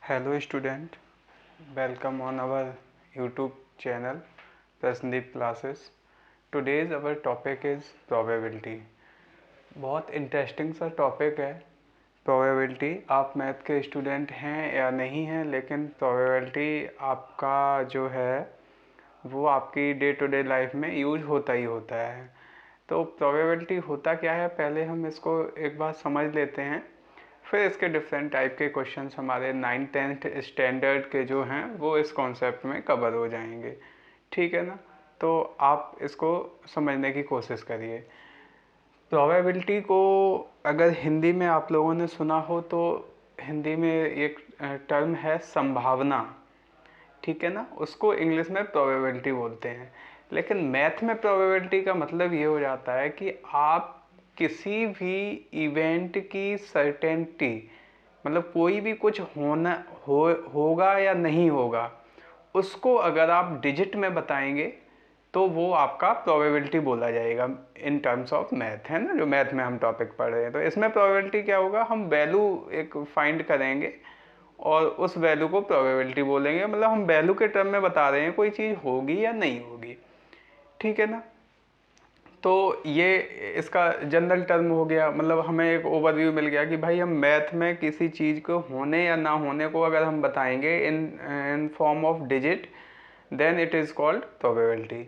Hello student, welcome on our YouTube channel Prasndeep Classes. Today's our topic is probability. बहुत interesting सा topic है probability. आप math के student हैं या नहीं हैं, लेकिन प्रोबेबिलिटी आपका जो है वो आपकी डे टू डे लाइफ में यूज होता ही होता है। तो प्रोबेबिलिटी होता क्या है, पहले हम इसको एक बार समझ लेते हैं, फिर इसके डिफरेंट टाइप के क्वेश्चंस हमारे 9th-10th स्टैंडर्ड के जो हैं वो इस कॉन्सेप्ट में कवर हो जाएंगे। ठीक है ना, तो आप इसको समझने की कोशिश करिए। प्रोबेबिलिटी को अगर हिंदी में आप लोगों ने सुना हो तो हिंदी में एक टर्म है संभावना। ठीक है ना, उसको इंग्लिश में प्रोबेबिलिटी बोलते हैं। लेकिन मैथ में प्रोबेबिलिटी का मतलब ये हो जाता है कि आप किसी भी इवेंट की सर्टेनिटी, मतलब कोई भी कुछ होगा या नहीं होगा, उसको अगर आप डिजिट में बताएंगे तो वो आपका प्रोबेबिलिटी बोला जाएगा इन टर्म्स ऑफ मैथ, है ना, जो मैथ में हम टॉपिक पढ़ रहे हैं। तो इसमें प्रोबेबिलिटी क्या होगा, हम वैल्यू एक फाइंड करेंगे और उस वैल्यू को प्रोबेबिलिटी बोलेंगे। मतलब हम वैल्यू के टर्म में बता रहे हैं कोई चीज़ होगी या नहीं होगी। ठीक है ना, तो ये इसका जनरल टर्म हो गया। मतलब हमें एक ओवरव्यू मिल गया कि भाई हम मैथ में किसी चीज़ को होने या ना होने को अगर हम बताएंगे in form of digit, then it is called probability.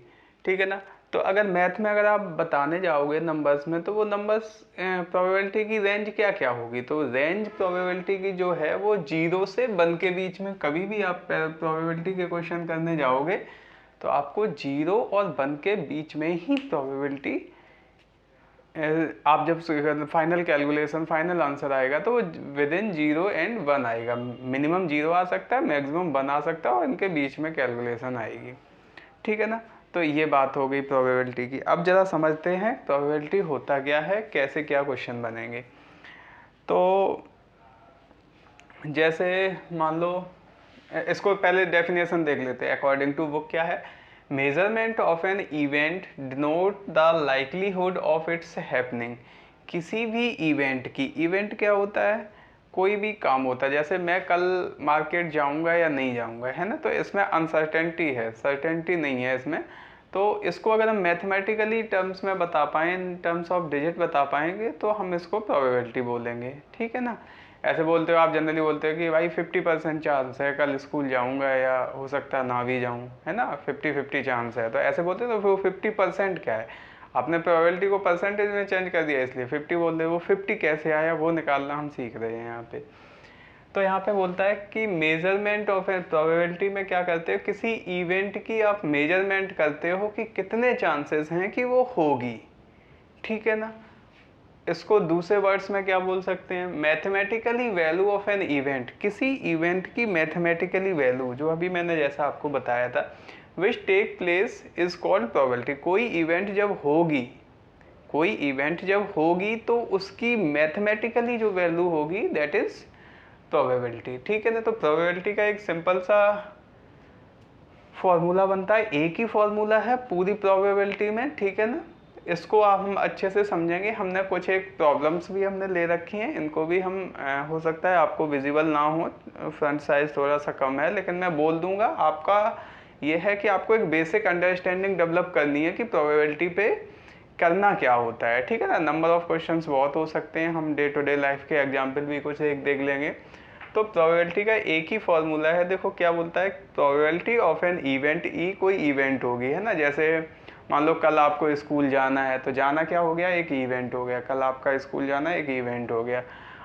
ठीक है ना, तो अगर मैथ में अगर आप बताने जाओगे नंबर्स में, तो वो नंबर्स प्रोबेबिलिटी की रेंज क्या क्या होगी। तो रेंज प्रोबेबिलिटी की जो है वो 0 से 1 के बीच में, कभी भी आप प्रोबेबिलिटी के क्वेश्चन करने जाओगे तो आपको 0 और 1 के बीच में ही प्रोबेबिलिटी, आप जब फाइनल कैलकुलेशन फाइनल आंसर आएगा तो वो विद इन 0 एंड 1 आएगा। मिनिमम 0 आ सकता है, मैक्सिमम 1 आ सकता है, और इनके बीच में कैलकुलेशन आएगी। ठीक है ना, तो ये बात हो गई प्रोबेबिलिटी की। अब ज़रा समझते हैं प्रोबेबिलिटी होता क्या है, कैसे क्या क्वेश्चन बनेंगे। तो जैसे मान लो, इसको पहले डेफिनेशन देख लेते हैं। अकॉर्डिंग टू बुक क्या है, measurement of an event denote the likelihood of its happening. किसी भी इवेंट की, इवेंट क्या होता है, कोई भी काम होता है। जैसे मैं कल मार्केट जाऊंगा या नहीं जाऊंगा, है ना, तो इसमें अनसर्टेनिटी है, सर्टेनिटी नहीं है इसमें। तो इसको अगर हम मैथमेटिकली टर्म्स में बता पाएँ, इन टर्म्स ऑफ डिजिट बता पाएंगे, तो हम इसको प्रोबेबिलिटी बोलेंगे। ठीक है ना, ऐसे बोलते हो आप, जनरली बोलते हो कि भाई 50% चांस है कल स्कूल जाऊंगा, या हो सकता है ना भी जाऊं, है ना, 50-50 चांस है। तो ऐसे बोलते हो, तो वो 50% क्या है, आपने प्रोबेबिलिटी को परसेंटेज में चेंज कर दिया इसलिए 50 बोल रहे हो। वो 50 कैसे आया वो निकालना हम सीख रहे हैं यहाँ पे। तो यहाँ पे बोलता है कि मेजरमेंट ऑफ ए प्रोबेबिलिटी में क्या करते हो, किसी इवेंट की आप मेजरमेंट करते हो कि कितने चांसेस हैं कि वो होगी। ठीक है ना, इसको दूसरे वर्ड्स में क्या बोल सकते हैं, mathematically value of an event. किसी इवेंट की मैथमेटिकली वैल्यू, जो अभी मैंने जैसा आपको बताया था, which take place is called probability. कोई इवेंट जब होगी, कोई इवेंट जब होगी तो उसकी मैथमेटिकली जो वैल्यू होगी दैट इज प्रोबेबिलिटी। ठीक है ना, तो प्रोबेबिलिटी का एक सिंपल सा फॉर्मूला बनता है, एक ही फॉर्मूला है पूरी प्रोबेबिलिटी में। ठीक है ना, इसको आप हम अच्छे से समझेंगे। हमने कुछ एक प्रॉब्लम्स भी हमने ले रखी हैं, इनको भी हम हो सकता है आपको विजिबल ना हो, फ्रंट साइज थोड़ा सा कम है, लेकिन मैं बोल दूंगा। आपका ये है कि आपको एक बेसिक अंडरस्टैंडिंग डेवलप करनी है कि प्रोबेबिलिटी पे करना क्या होता है। ठीक है ना, नंबर ऑफ क्वेश्चंस बहुत हो सकते हैं, हम डे टू डे लाइफ के एग्जाम्पल भी कुछ एक देख लेंगे। तो प्रोबेबिलिटी का एक ही फॉर्मूला है। देखो क्या बोलता है, प्रोबेबिलिटी ऑफ एन इवेंट, ई कोई इवेंट होगी, है ना। जैसे मान लो कल आपको स्कूल जाना है, तो जाना क्या हो गया, एक इवेंट हो गया। कल आपका स्कूल जाना एक इवेंट हो गया।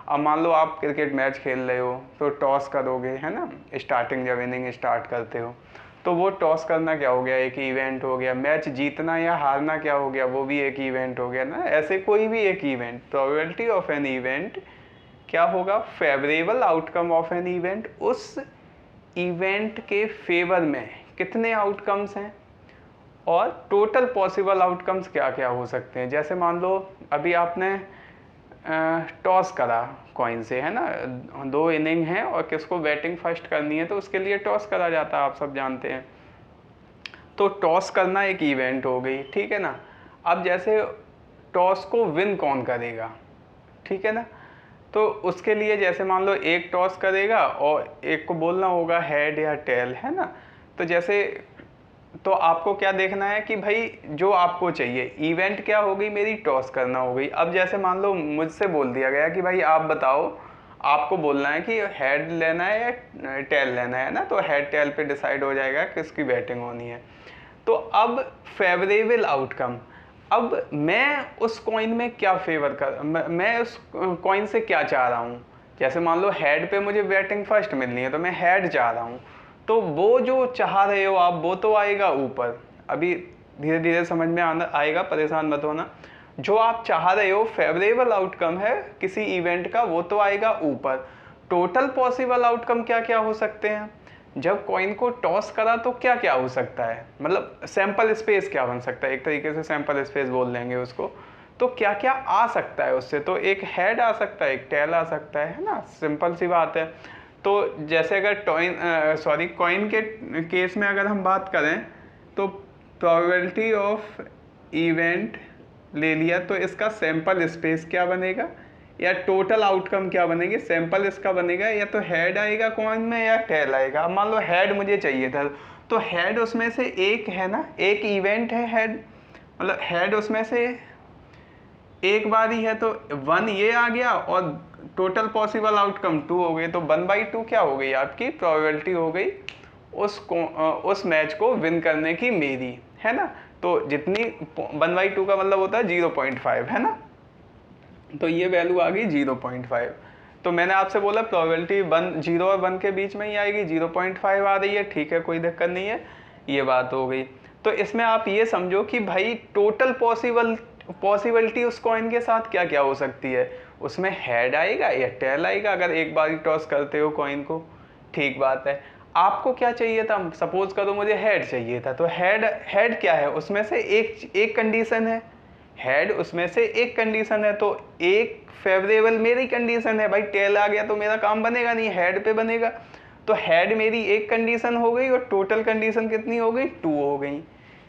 अब मान लो आप क्रिकेट मैच खेल रहे हो, तो टॉस करोगे, है ना, स्टार्टिंग जब इनिंग स्टार्ट करते हो, तो वो टॉस करना क्या हो गया, एक इवेंट हो गया। मैच जीतना या हारना क्या हो गया, वो भी एक इवेंट हो गया ना। ऐसे कोई भी एक event, probability of an event क्या होगा, favourable outcome of an event. उस इवेंट के फेवर में कितने आउटकम्स हैं और टोटल पॉसिबल आउटकम्स क्या क्या हो सकते हैं। जैसे मान लो अभी आपने टॉस करा कॉइन से, है ना, 2 इनिंग हैं और किसको बैटिंग फर्स्ट करनी है, तो उसके लिए टॉस करा जाता है, आप सब जानते हैं। तो टॉस करना एक इवेंट हो गई। ठीक है ना, अब जैसे टॉस को विन कौन करेगा, ठीक है ना, तो उसके लिए जैसे मान लो एक टॉस करेगा और एक को बोलना होगा हेड या टेल, है ना। तो जैसे तो आपको क्या देखना है कि भाई जो आपको चाहिए, इवेंट क्या हो गई मेरी, टॉस करना हो गई। अब जैसे मान लो मुझसे बोल दिया गया कि भाई आप बताओ, आपको बोलना है कि हेड लेना है या टेल लेना है ना, तो हेड टेल पे डिसाइड हो जाएगा किसकी बैटिंग होनी है। तो अब फेवरेबल आउटकम, अब मैं उस कॉइन में क्या फेवर कर, मैं उस कॉइन से क्या चाह रहा हूँ। जैसे मान लो हेड पे मुझे बैटिंग फर्स्ट मिलनी है तो मैं हेड चाह रहा हूँ, तो वो जो चाह रहे हो आप वो तो आएगा ऊपर। अभी धीरे धीरे समझ में आना आएगा, परेशान मत होना। जो आप चाह रहे हो फेवरेबल आउटकम है किसी इवेंट का, वो तो आएगा ऊपर। टोटल पॉसिबल आउटकम क्या क्या हो सकते हैं, जब कॉइन को टॉस करा तो क्या क्या हो सकता है, मतलब सैंपल स्पेस क्या बन सकता है, एक तरीके से सैंपल स्पेस बोल देंगे उसको। तो क्या क्या आ सकता है उससे, तो एक हेड आ सकता है, एक टेल आ सकता है ना, सिंपल सी बात है। तो जैसे अगर कॉइन के केस में अगर हम बात करें तो प्रोबेबिलिटी ऑफ इवेंट ले लिया, तो इसका सैंपल स्पेस क्या बनेगा या टोटल आउटकम क्या बनेंगे, सैंपल इसका बनेगा या तो हेड आएगा कॉइन में या टेल आएगा। अब मान लो हेड मुझे चाहिए था, तो हेड उसमें से एक है ना, एक इवेंट है हेड, मतलब हेड उसमें से एक बार ही है, तो 1 ये आ गया और टोटल पॉसिबल आउटकम 2 हो गए, तो 1/2 क्या हो गई आपकी प्रोबेबिलिटी हो गई उस मैच को विन करने की मेरी, है ना। तो जितनी 1/2 का मतलब होता है 0.5, है ना, तो ये वैल्यू आ गई 0.5। तो मैंने आपसे बोला प्रोबेबिलिटी 0 और 1 के बीच में ही आएगी, 0.5 आ रही है, ठीक है कोई दिक्कत नहीं है, ये बात हो गई। तो इसमें आप ये समझो कि भाई टोटल पॉसिबिलिटी उस कॉइन के साथ क्या क्या हो सकती है, उसमें हेड आएगा या टेल आएगा अगर एक बार टॉस करते हो कॉइन को, ठीक बात है। आपको क्या चाहिए था, सपोज करो मुझे हेड चाहिए था, तो हेड क्या है, उसमें से एक कंडीशन है, हेड उसमें से एक कंडीशन है, तो एक फेवरेबल मेरी कंडीशन है, भाई टेल आ गया तो मेरा काम बनेगा नहीं, हेड पे बनेगा। तो हेड मेरी एक कंडीशन हो गई और टोटल कंडीशन कितनी हो गई, 2 हो गई,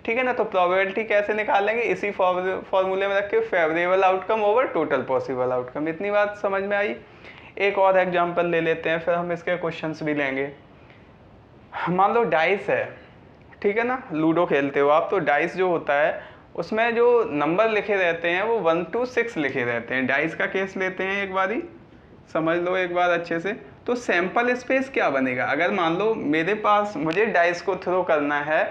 ठीक है ना। तो प्रोबेबिलिटी कैसे निकालेंगे, इसी फॉर्मूले में रख के favourable outcome over total possible outcome. इतनी बात समझ में आई। एक और एग्जाम्पल ले लेते हैं, फिर हम इसके क्वेश्चंस भी लेंगे। मान लो डाइस है, ठीक है ना, लूडो खेलते हो आप, तो डाइस जो होता है उसमें जो नंबर लिखे रहते हैं वो 1 to 6 लिखे रहते हैं। डाइस का केस लेते हैं एक बारी, समझ लो एक बार अच्छे से। तो सैंपल स्पेस क्या बनेगा, अगर मान लो मेरे पास मुझे डाइस को थ्रो करना है,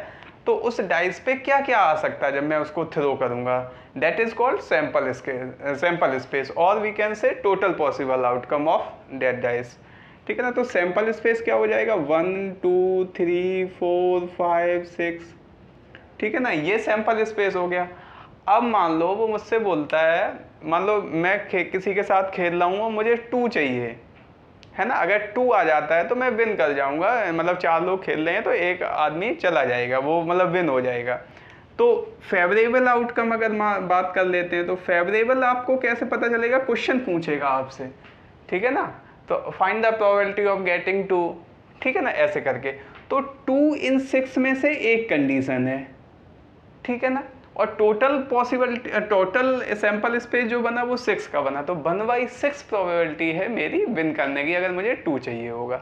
तो उस डाइस पे क्या क्या आ सकता है जब मैं उसको थ्रो करूंगा, that is called sample space, और we can say total possible outcome of that dice, ठीक है ना। तो सैंपल स्पेस क्या हो जाएगा, 1 2 3 4 5 6, ठीक है ना, ये सैंपल स्पेस हो गया। अब मान लो वो मुझसे बोलता है, मान लो मैं किसी के साथ खेल रहा हूँ और मुझे 2 चाहिए, है ना, अगर 2 आ जाता है तो मैं विन कर जाऊंगा, मतलब 4 लोग खेल रहे हैं तो एक आदमी चला जाएगा, वो मतलब विन हो जाएगा। तो फेवरेबल आउटकम अगर बात कर लेते हैं, तो फेवरेबल आपको कैसे पता चलेगा, क्वेश्चन पूछेगा आपसे, ठीक है ना। तो find the probability of getting 2, ठीक है ना, ऐसे करके। तो 2 in 6 में से एक कंडीशन है, ठीक है ना, और टोटल सैंपल स्पेस जो बना वो 6 का बना, तो 1/6 प्रोबेबिलिटी है मेरी विन करने की अगर मुझे 2 चाहिए होगा।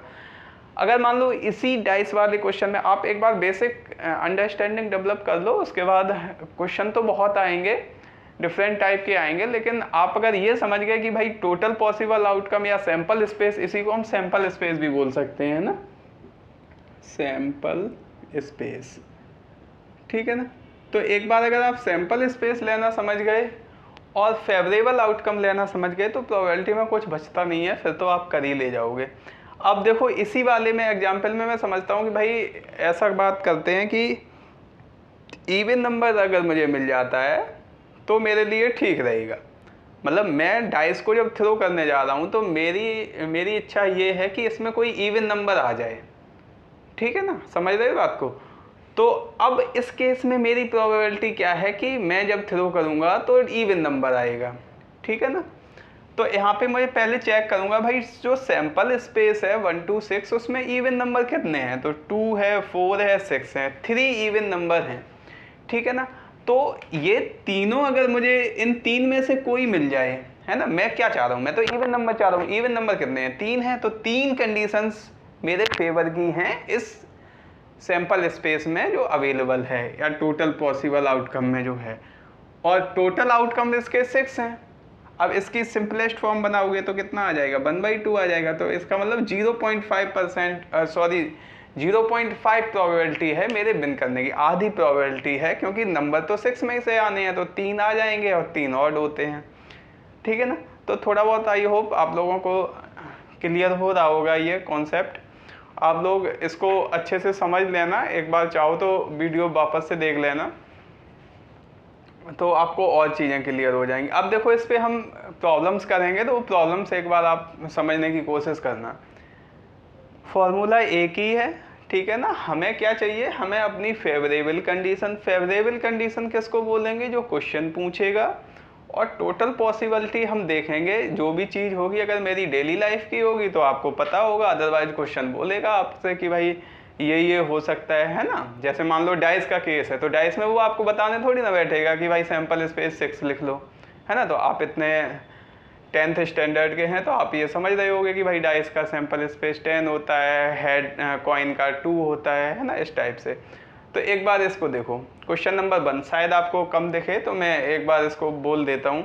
अगर मान लो इसी डाइस वाले क्वेश्चन में आप एक बार बेसिक अंडरस्टैंडिंग डेवलप कर लो, उसके बाद क्वेश्चन तो बहुत आएंगे, डिफरेंट टाइप के आएंगे, लेकिन आप अगर ये समझ गए कि भाई टोटल पॉसिबल आउटकम या सैंपल स्पेस, इसी को हम सैंपल स्पेस भी बोल सकते हैं ना, सैंपल स्पेस, ठीक है ना। तो एक बार अगर आप सैंपल स्पेस लेना समझ गए और फेवरेबल आउटकम लेना समझ गए, तो प्रोबेबिलिटी में कुछ बचता नहीं है, फिर तो आप कर ही ले जाओगे। अब देखो इसी वाले में एग्जाम्पल में मैं समझता हूँ कि भाई ऐसा बात करते हैं कि इवन नंबर अगर मुझे मिल जाता है तो मेरे लिए ठीक रहेगा, मतलब मैं डाइस को जब थ्रो करने जा रहा हूँ तो मेरी इच्छा ये है कि इसमें कोई इवन नंबर आ जाए, ठीक है ना, समझ रहे हो बात को। तो अब इस केस में मेरी प्रोबेबिलिटी क्या है कि मैं जब थ्रो करूंगा तो इवन नंबर आएगा, ठीक है ना। तो यहाँ पे मुझे पहले चेक करूंगा भाई जो सैंपल स्पेस है 1 to 6 उसमें इवन नंबर कितने हैं, तो 2 है, 4 है, 6 है, 3 इवन नंबर हैं, ठीक है ना। तो ये तीनों अगर मुझे इन 3 में से कोई मिल जाए, है ना। मैं क्या चाह रहा हूँ, मैं तो इवन नंबर चाह रहा हूँ। इवन नंबर कितने हैं, 3 हैं, तो 3 कंडीशंस मेरे फेवर की हैं इस सैंपल स्पेस में जो अवेलेबल है, या टोटल पॉसिबल आउटकम में जो है। और टोटल आउटकम इसके 6 हैं। अब इसकी सिंपलेस्ट फॉर्म बनाओगे तो कितना आ जाएगा, 1/2 आ जाएगा। तो इसका मतलब 0.5 प्रोबेबिलिटी है मेरे विन करने की, आधी प्रोबेबिलिटी है, क्योंकि नंबर तो 6 में से आने हैं, तो 3 आ जाएंगे और 3 ऑड होते हैं, ठीक है ना। तो थोड़ा बहुत आई होप आप लोगों को क्लियर हो रहा होगा ये कॉन्सेप्ट। आप लोग इसको अच्छे से समझ लेना, एक बार चाहो तो वीडियो वापस से देख लेना, तो आपको और चीज़ें क्लियर हो जाएंगी। अब देखो इस पे हम प्रॉब्लम्स करेंगे, तो वो प्रॉब्लम्स एक बार आप समझने की कोशिश करना। फॉर्मूला एक ही है, ठीक है ना। हमें क्या चाहिए, हमें अपनी फेवरेबल कंडीशन। फेवरेबल कंडीशन किसको बोलेंगे, जो क्वेश्चन पूछेगा। और टोटल पॉसिबिलिटी हम देखेंगे, जो भी चीज़ होगी अगर मेरी डेली लाइफ की होगी तो आपको पता होगा, अदरवाइज क्वेश्चन बोलेगा आपसे कि भाई ये हो सकता है ना। जैसे मान लो डाइस का केस है, तो डाइस में वो आपको बताने थोड़ी ना बैठेगा कि भाई सैंपल स्पेस 6 लिख लो, है ना। तो आप इतने 10th स्टैंडर्ड के हैं तो आप ये समझ रहे होगे कि भाई डाइस का सैंपल स्पेस 10 होता है, हेड कॉइन का 2 होता है ना, इस टाइप से। तो एक बार इसको देखो, क्वेश्चन नंबर 1 शायद आपको कम दिखे तो मैं एक बार इसको बोल देता हूँ।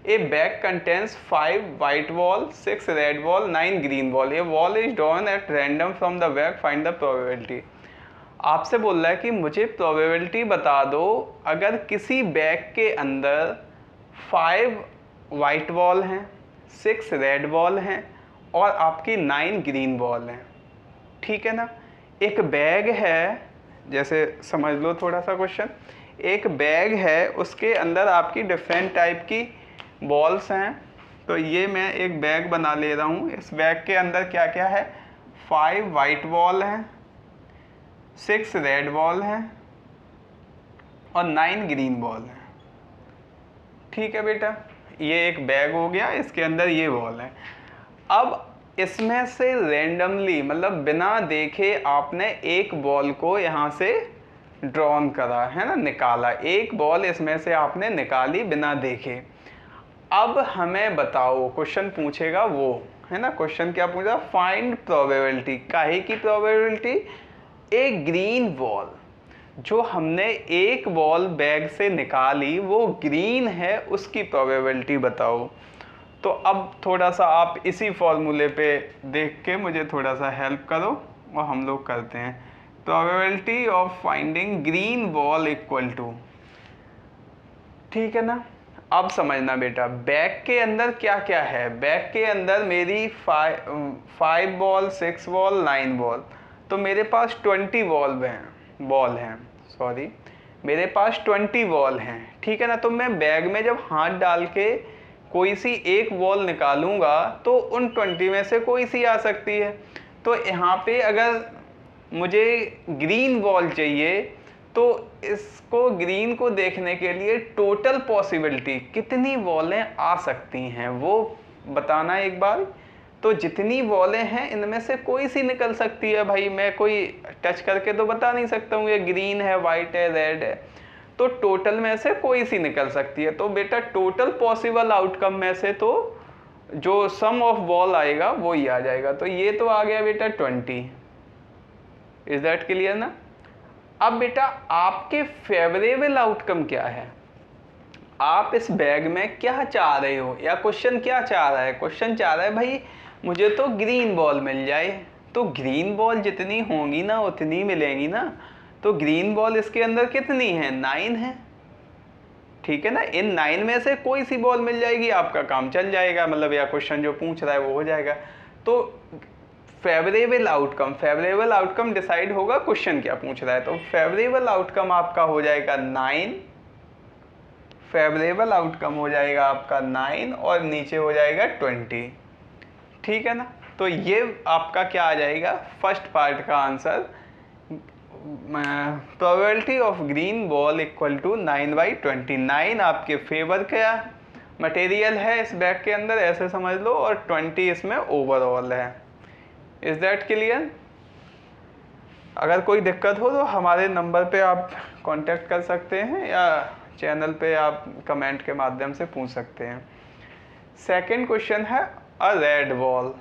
ए bag contains 5 white ball, 6 red ball, 9 green ball. A wall is drawn at random from the bag, find the probability. आपसे बोल रहा है कि मुझे प्रोबेबिलिटी बता दो अगर किसी बैग के अंदर 5 वाइट बॉल हैं, 6 रेड बॉल हैं और आपकी 9 ग्रीन बॉल हैं, ठीक है ना। एक बैग है, जैसे समझ लो थोड़ा सा क्वेश्चन, एक बैग है, उसके अंदर आपकी डिफरेंट टाइप की बॉल्स हैं। तो ये मैं एक बैग बना ले रहा हूँ, इस बैग के अंदर क्या क्या है, 5 वाइट बॉल हैं, 6 रेड बॉल हैं और 9 ग्रीन बॉल हैं, ठीक है बेटा। ये एक बैग हो गया, इसके अंदर ये बॉल है। अब इसमें से रेंडमली, मतलब बिना देखे आपने एक बॉल को यहाँ से ड्रॉन करा, है ना, निकाला। एक बॉल इसमें से आपने निकाली बिना देखे। अब हमें बताओ, क्वेश्चन पूछेगा वो, है ना। क्वेश्चन क्या पूछा, फाइंड प्रोबेबिलिटी। काहे की प्रोबेबिलिटी, ए ग्रीन बॉल, जो हमने एक बॉल बैग से निकाली वो ग्रीन है, उसकी प्रोबेबिलिटी बताओ। तो अब थोड़ा सा आप इसी फॉर्मूले पे देख के मुझे थोड़ा सा हेल्प करो और हम लोग करते हैं। Probability of finding green ball equal to, ठीक है ना। अब समझना बेटा, बैग के अंदर क्या क्या है। बैग के अंदर मेरी 5 बॉल, 6 बॉल, 9 बॉल, तो मेरे पास 20 बॉल हैं, सॉरी मेरे पास 20 बॉल हैं, ठीक है ना। तो मैं बैग में जब हाथ डाल के कोई सी एक बॉल निकालूंगा तो उन 20 में से कोई सी आ सकती है। तो यहाँ पे अगर मुझे ग्रीन बॉल चाहिए तो इसको ग्रीन को देखने के लिए टोटल पॉसिबिलिटी कितनी बॉलें आ सकती हैं वो बताना एक बार। तो जितनी बॉलें हैं इनमें से कोई सी निकल सकती है भाई, मैं कोई टच करके तो बता नहीं सकता हूँ ये ग्रीन है, वाइट है, रेड है। तो टोटल में से कोई सी निकल सकती है। तो बेटा टोटल पॉसिबल आउटकम में से तो जो सम ऑफ बॉल आएगा वो ही आ जाएगा। तो ये तो आ गया बेटा 20। इज दैट क्लियर ना। अब बेटा आपके फेवरेबल आउटकम क्या है, आप इस बैग में क्या चाह रहे हो, या क्वेश्चन क्या चाह रहा है। क्वेश्चन चाह रहा है भाई मुझे तो ग्रीन बॉल मिल जाए। तो ग्रीन बॉल जितनी होंगी ना उतनी मिलेंगी ना। तो ग्रीन बॉल इसके अंदर कितनी है, 9 है, ठीक है ना। इन 9 में से कोई सी बॉल मिल जाएगी, आपका काम चल जाएगा, मतलब या क्वेश्चन जो पूछ रहा है वो हो जाएगा। तो फेवरेबल आउटकम डिसाइड होगा क्वेश्चन क्या पूछ रहा है। तो फेवरेबल आउटकम आपका हो जाएगा 9, फेवरेबल आउटकम हो जाएगा आपका 9 और नीचे हो जाएगा 20, ठीक है ना। तो ये आपका क्या आ जाएगा, फर्स्ट पार्ट का answer. Probability of green ball equal to 9/20। 9 आपके फेवर का मटेरियल है इस बैग के अंदर, ऐसे समझ लो, और 20 इसमें ओवरऑल है। Is that clear. अगर कोई दिक्कत हो तो हमारे नंबर पे आप कांटेक्ट कर सकते हैं या चैनल पे आप कमेंट के माध्यम से पूछ सकते हैं। सेकंड क्वेश्चन है अ रेड बॉल।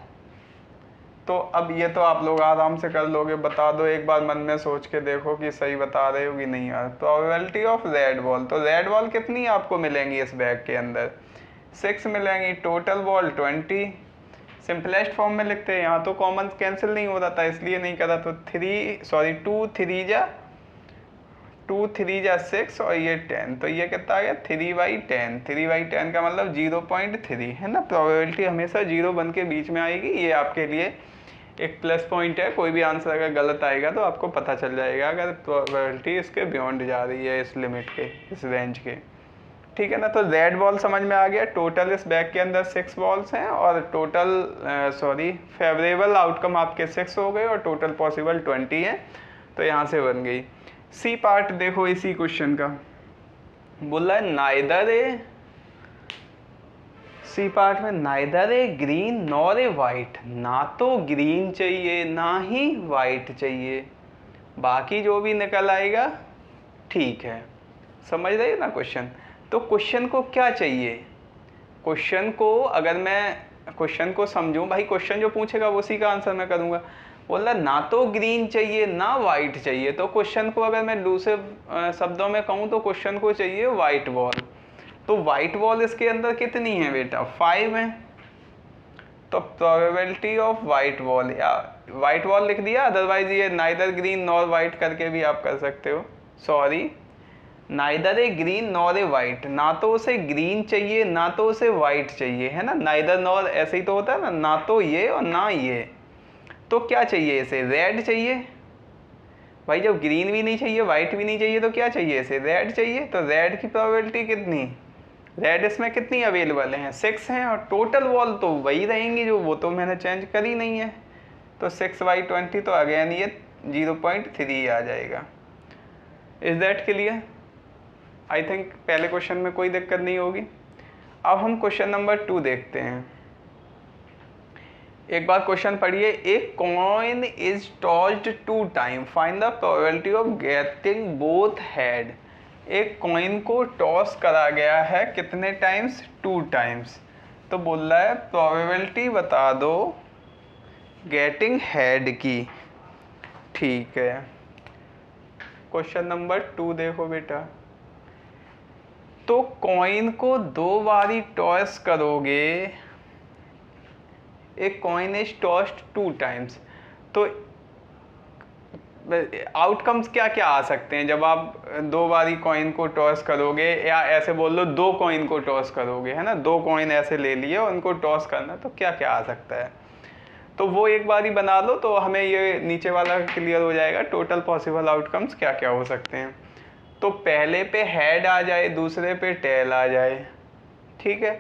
तो अब ये तो आप लोग आराम से कर लोगे, बता दो एक बार मन में सोच के देखो कि सही बता रहे हो कि नहीं यार। प्रोबेबिलिटी ऑफ रेड बॉल, तो रेड बॉल कितनी आपको मिलेंगी इस बैग के अंदर? 6 मिलेंगी। Total ball 20। सिंपलेस्ट फॉर्म में लिखते हैं, यहाँ तो कॉमन कैंसिल नहीं हो रहा था इसलिए नहीं करा। तो 2 3 जा 6 और ये 10, तो ये कितना आ गया 3/10। 3/10 का मतलब 0.3 है ना। प्रोबेबिलिटी हमेशा 0 बन के बीच में आएगी, ये आपके लिए एक प्लस पॉइंट है। कोई भी आंसर अगर गलत आएगा तो आपको पता चल जाएगा अगर प्रोबेबिलिटी इसके बियॉन्ड जा रही है, इस लिमिट के, इस रेंज के, ठीक है ना। तो रेड बॉल समझ में आ गया। टोटल इस बैग के अंदर 6 बॉल्स हैं और टोटल फेवरेबल आउटकम आपके 6 हो गए और टोटल पॉसिबल 20 है, तो यहाँ से बन गई। सी पार्ट देखो इसी क्वेश्चन का, बोला है नाइदर ए, सी पार्ट में neither A green nor a white, ना तो ग्रीन चाहिए ना ही वाइट चाहिए, बाकी जो भी निकल आएगा ठीक है। समझ रहे हो ना क्वेश्चन? तो क्वेश्चन को क्या चाहिए? क्वेश्चन को अगर मैं क्वेश्चन को समझूं, भाई क्वेश्चन जो पूछेगा उसी का आंसर मैं करूंगा। बोला ना तो ग्रीन चाहिए ना वाइट चाहिए, तो क्वेश्चन को अगर मैं दूसरे शब्दों में कहूँ तो क्वेश्चन को चाहिए वाइट बॉल। तो वाइट बॉल इसके अंदर कितनी है बेटा? 5 है। तो प्रोबेबिलिटी ऑफ वाइट बॉल, या वाइट बॉल लिख दिया, अदरवाइज ये नाइदर ग्रीन नॉर वाइट करके भी आप कर सकते हो। Sorry, neither A green nor a white, ना तो उसे ग्रीन चाहिए ना तो उसे वाइट चाहिए, है ना। नाइदर नॉर ऐसे ही तो होता है ना, ना तो ये और ना ये। तो क्या चाहिए इसे? रेड चाहिए। भाई जब ग्रीन भी नहीं चाहिए वाइट भी नहीं चाहिए तो क्या चाहिए इसे? रेड चाहिए। तो रेड की प्रोबेबिलिटी कितनी? रेड इसमें कितनी अवेलेबल हैं? 6 हैं और टोटल बॉल तो वही रहेंगी जो, वो तो मैंने चेंज करी नहीं है। तो 6/20, तो अगेन ये 0.3 आ जाएगा। Is that clear? I think पहले क्वेश्चन में कोई दिक्कत नहीं होगी। अब हम क्वेश्चन नंबर 2 देखते हैं। एक बार क्वेश्चन पढ़िए। एक coin is tossed 2 time, find the probability of getting both head. एक कॉइन को टॉस करा गया है कितने टाइम्स? 2 टाइम्स। तो बोल रहा है प्रोबेबिलिटी बता दो गेटिंग हेड की। ठीक है, क्वेश्चन नंबर 2 देखो बेटा। तो कॉइन को 2 बारी टॉस करोगे, एक कॉइन इज टॉस्ड 2 टाइम्स, तो आउटकम्स क्या क्या आ सकते हैं जब आप 2 बारी कॉइन को टॉस करोगे, या ऐसे बोल लो 2 कॉइन को टॉस करोगे, है ना। 2 कॉइन ऐसे ले लिए और उनको टॉस करना, तो क्या क्या आ सकता है? तो वो एक बारी बना लो तो हमें ये नीचे वाला क्लियर हो जाएगा। टोटल पॉसिबल आउटकम्स क्या क्या हो सकते हैं। तो पहले पे हेड आ जाए, दूसरे पे टेल आ जाए, ठीक है।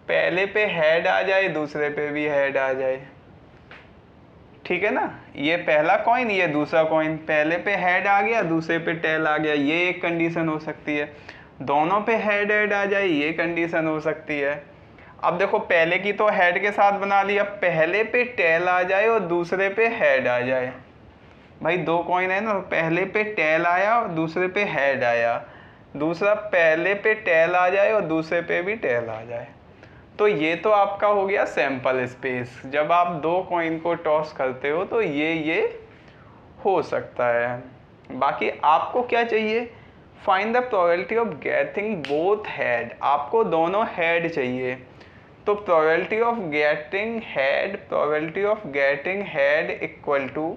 पहले पे हेड आ जाए, दूसरे पे भी हेड आ जाए, ठीक है ना। ये पहला कॉइन, ये दूसरा कॉइन, पहले पे हेड आ गया, दूसरे पे टेल आ गया, ये एक कंडीशन हो सकती है। दोनों पे हेड हेड आ जाए, ये कंडीशन हो सकती है। अब देखो पहले की तो हेड के साथ बना लिया, पहले पे टेल आ जाए और दूसरे पे हेड आ जाए। भाई 2 कॉइन है ना, पहले पे टेल आया और दूसरे पे हेड आया, दूसरा पहले पे टेल आ जाए और दूसरे पे भी टेल आ जाए। तो ये तो आपका हो गया सैंपल स्पेस। जब आप 2 कॉइन को टॉस करते हो तो ये हो सकता है। बाकी आपको क्या चाहिए? Find the probability of getting both head. आपको दोनों हेड चाहिए। तो probability of getting head equal to,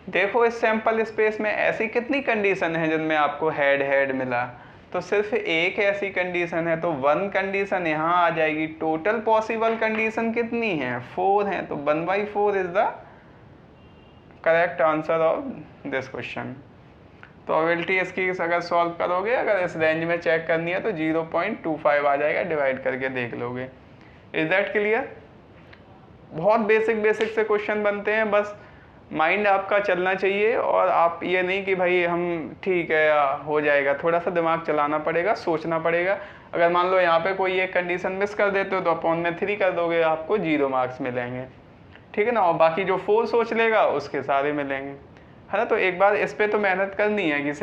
देखो इस सैंपल स्पेस में ऐसी कितनी कंडीशन है जिनमें आपको हेड हेड मिला? तो सिर्फ एक ऐसी कंडीशन है, तो 1 कंडीशन यहाँ आ जाएगी। टोटल पॉसिबल कंडीशन कितनी है? 4 है, तो 1/4 is the correct answer of this question. Probability इसकी अगर सॉल्व करोगे, अगर इस रेंज में चेक करनी है तो 0.25 आ जाएगा, डिवाइड करके देख लोगे। Is that clear? बहुत बेसिक से क्वेश्चन बनते हैं, बस माइंड आपका चलना चाहिए। और आप ये नहीं कि भाई हम ठीक है हो जाएगा, थोड़ा सा दिमाग चलाना पड़ेगा, सोचना पड़ेगा। अगर मान लो यहाँ पे कोई एक कंडीशन मिस कर देते हो तो अपॉन में 3 कर दोगे, आपको 0 मार्क्स मिलेंगे, ठीक है ना। और बाकी जो 4 सोच लेगा उसके सारे मिलेंगे, है ना। तो एक बार इस पे तो मेहनत करनी है कि